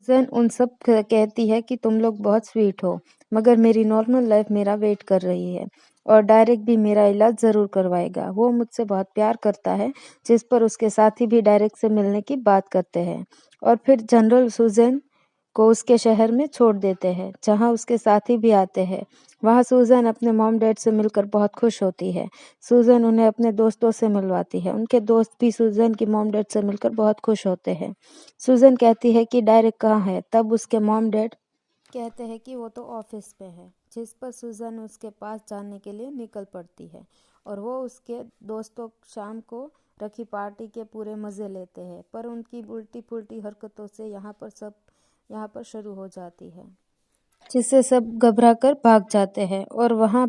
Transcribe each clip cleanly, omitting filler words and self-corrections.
Suzanne उन सब कहती है कि तुम लोग बहुत स्वीट हो, मगर मेरी नॉर्मल लाइफ मेरा वेट कर रही है और डायरेक्ट भी मेरा इलाज ज़रूर करवाएगा। वो मुझसे बहुत प्यार करता है, जिस पर उसके साथी भी डायरेक्ट से मिलने की बात करते हैं और फिर जनरल सुज़ैन को उसके शहर में छोड़ देते हैं, जहाँ उसके साथी भी आते हैं। वहाँ सुज़ैन अपने मॉम डैड से मिलकर बहुत खुश होती है। सुज़ैन उन्हें अपने दोस्तों से मिलवाती है। उनके दोस्त भी सुज़ैन की मॉम डैड से मिलकर बहुत खुश होते हैं। सुज़ैन कहती है कि डायरेक्ट कहाँ है, तब उसके मॉम डैड कहते हैं कि वो तो ऑफिस पे है, जिस पर सुज़ैन उसके पास जाने के लिए निकल पड़ती है और वो उसके दोस्तों शाम को रखी पार्टी के पूरे मज़े लेते हैं, पर उनकी उल्टी पुल्टी हरकतों से यहाँ पर शुरू हो जाती है, जिससे सब घबरा कर भाग जाते हैं और वहाँ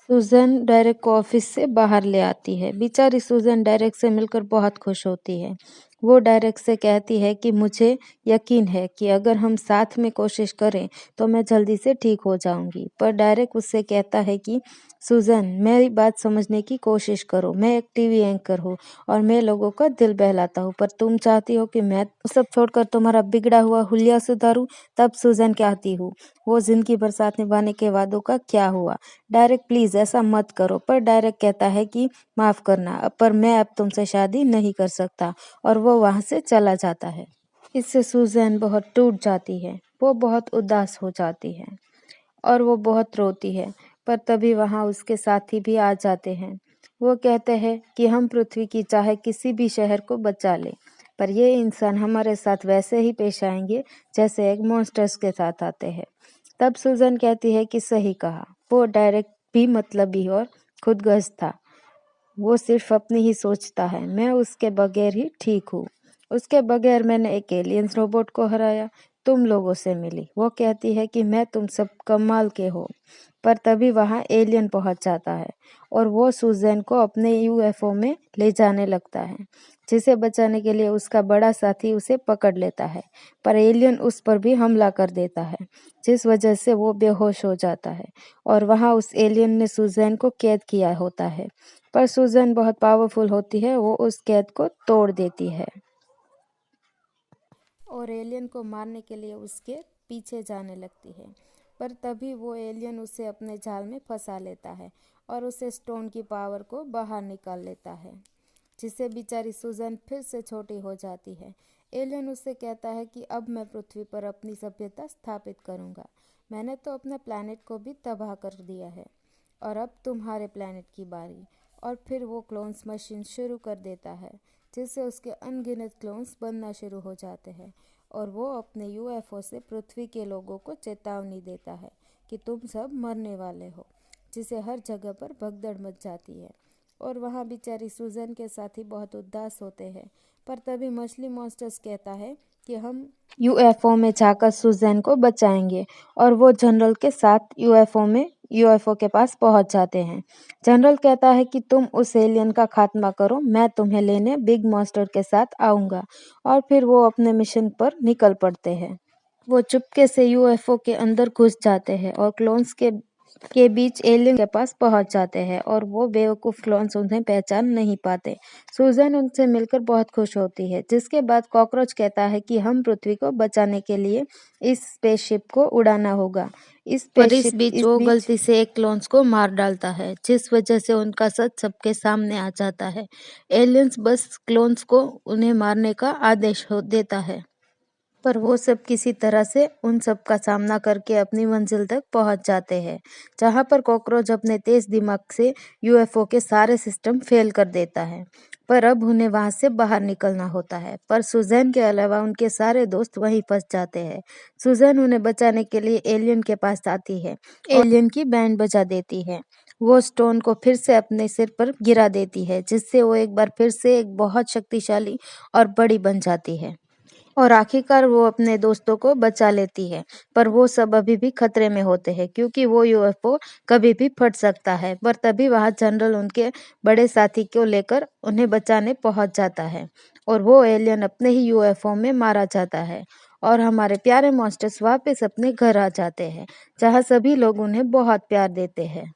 सुज़ैन डायरेक्ट को ऑफिस से बाहर ले आती है। बेचारी सुज़ैन डायरेक्ट से मिलकर बहुत खुश होती है। वो डायरेक्ट से कहती है कि मुझे यकीन है कि अगर हम साथ में कोशिश करें तो मैं जल्दी से ठीक हो जाऊंगी। पर डायरेक्ट उससे कहता है कि सुज़ैन, मेरी बात समझने की कोशिश करो। मैं एक टीवी एंकर हूँ और मैं लोगों का दिल बहलाता हूँ, पर तुम चाहती हो कि मैं सब छोड़कर तुम्हारा बिगड़ा हुआ हुलिया सुधारूं। तब सुज़ैन कहती हूँ, वो जिंदगी भर साथ निभाने के वादों का क्या हुआ? डायरेक्ट प्लीज ऐसा मत करो। पर डायरेक्ट कहता है कि माफ करना, पर मैं अब तुमसे शादी नहीं कर सकता और वो वहां से चला जाता है। इससे सुज़ैन बहुत टूट जाती है। वो बहुत उदास हो जाती है और वो बहुत रोती है। पर तभी वहां उसके साथी भी आ जाते हैं। वो कहते हैं कि हम पृथ्वी की चाहे किसी भी शहर को बचा ले, पर ये इंसान हमारे साथ वैसे ही पेश आएंगे जैसे एक मॉन्स्टर्स के साथ आते हैं। तब सुज़ैन कहती है कि सही कहा। वो डायरेक्ट भी मतलबी और खुदगर्ज था। वो सिर्फ अपनी ही सोचता है। मैं उसके बगैर ही ठीक हूँ। उसके बगैर मैंने एक एलियंस रोबोट को हराया, तुम लोगों से मिली। वो कहती है कि मैं तुम सब कमाल के हो। पर तभी वहाँ एलियन पहुंच जाता है और वो सुज़ैन को अपने यूएफओ में ले जाने लगता है, जिसे बचाने के लिए उसका बड़ा साथी उसे पकड़ लेता है। पर एलियन उस पर भी हमला कर देता है, जिस वजह से वो बेहोश हो जाता है और वहाँ उस एलियन ने सुज़ैन को कैद किया होता है। पर सुज़ैन बहुत पावरफुल होती है, वो उस कैद को तोड़ देती है और एलियन को मारने के लिए उसके पीछे जाने लगती है। पर तभी वो एलियन उसे अपने जाल में फंसा लेता है और उसे स्टोन की पावर को बाहर निकाल लेता है, जिससे बेचारी सुज़ैन फिर से छोटी हो जाती है। एलियन उससे कहता है कि अब मैं पृथ्वी पर अपनी सभ्यता स्थापित करूंगा। मैंने तो अपने प्लैनेट को भी तबाह कर दिया है और अब तुम्हारे प्लैनेट की बारी। और फिर वो क्लोन्स मशीन शुरू कर देता है, जिससे उसके अनगिनत क्लोन्स बनना शुरू हो जाते हैं और वो अपने यूएफओ से पृथ्वी के लोगों को चेतावनी देता है कि तुम सब मरने वाले हो, जिससे हर जगह पर भगदड़ मच जाती है और वहाँ बेचारी सुज़ैन के साथी बहुत उदास होते हैं। पर तभी मछली मॉन्स्टर्स कहता है कि हम यूएफओ में जाकर सुज़ैन को बचाएंगे और वो जनरल के साथ यूएफओ के पास पहुंच जाते हैं। जनरल कहता है कि तुम उस एलियन का खात्मा करो, मैं तुम्हें लेने बिग मॉन्स्टर के साथ आऊंगा। और फिर वो अपने मिशन पर निकल पड़ते हैं। वो चुपके से यूएफओ के अंदर घुस जाते हैं और क्लोन्स के बीच एलियन के पास पहुंच जाते हैं और वो बेवकूफ क्लोन्स उन्हें पहचान नहीं पाते। सुज़ैन उनसे मिलकर बहुत खुश होती है, जिसके बाद कॉकरोच कहता है कि हम पृथ्वी को बचाने के लिए इस स्पेसशिप को उड़ाना होगा। पर इस बीच वो गलती से एक क्लोन्स को मार डालता है, जिस वजह से उनका सच सबके सामने आ जाता है। एलियंस बस क्लोन्स को उन्हें मारने का आदेश देता है, पर वो सब किसी तरह से उन सब का सामना करके अपनी मंजिल तक पहुंच जाते हैं, जहां पर कॉकरोच अपने तेज दिमाग से यूएफओ के सारे सिस्टम फेल कर देता है। पर अब उन्हें वहां से बाहर निकलना होता है, पर सुज़ैन के अलावा उनके सारे दोस्त वहीं फंस जाते हैं। सुज़ैन उन्हें बचाने के लिए एलियन के पास आती है, एलियन की बैंड बजा देती है। वो स्टोन को फिर से अपने सिर पर गिरा देती है, जिससे वो एक बार फिर से एक बहुत शक्तिशाली और बड़ी बन जाती है और आखिरकार वो अपने दोस्तों को बचा लेती है। पर वो सब अभी भी खतरे में होते हैं, क्योंकि वो यूएफओ कभी भी फट सकता है। पर तभी वहां जनरल उनके बड़े साथी को लेकर उन्हें बचाने पहुंच जाता है और वो एलियन अपने ही यूएफओ में मारा जाता है और हमारे प्यारे मॉन्स्टर्स वापस अपने घर आ जाते हैं, जहाँ सभी लोग उन्हें बहुत प्यार देते हैं।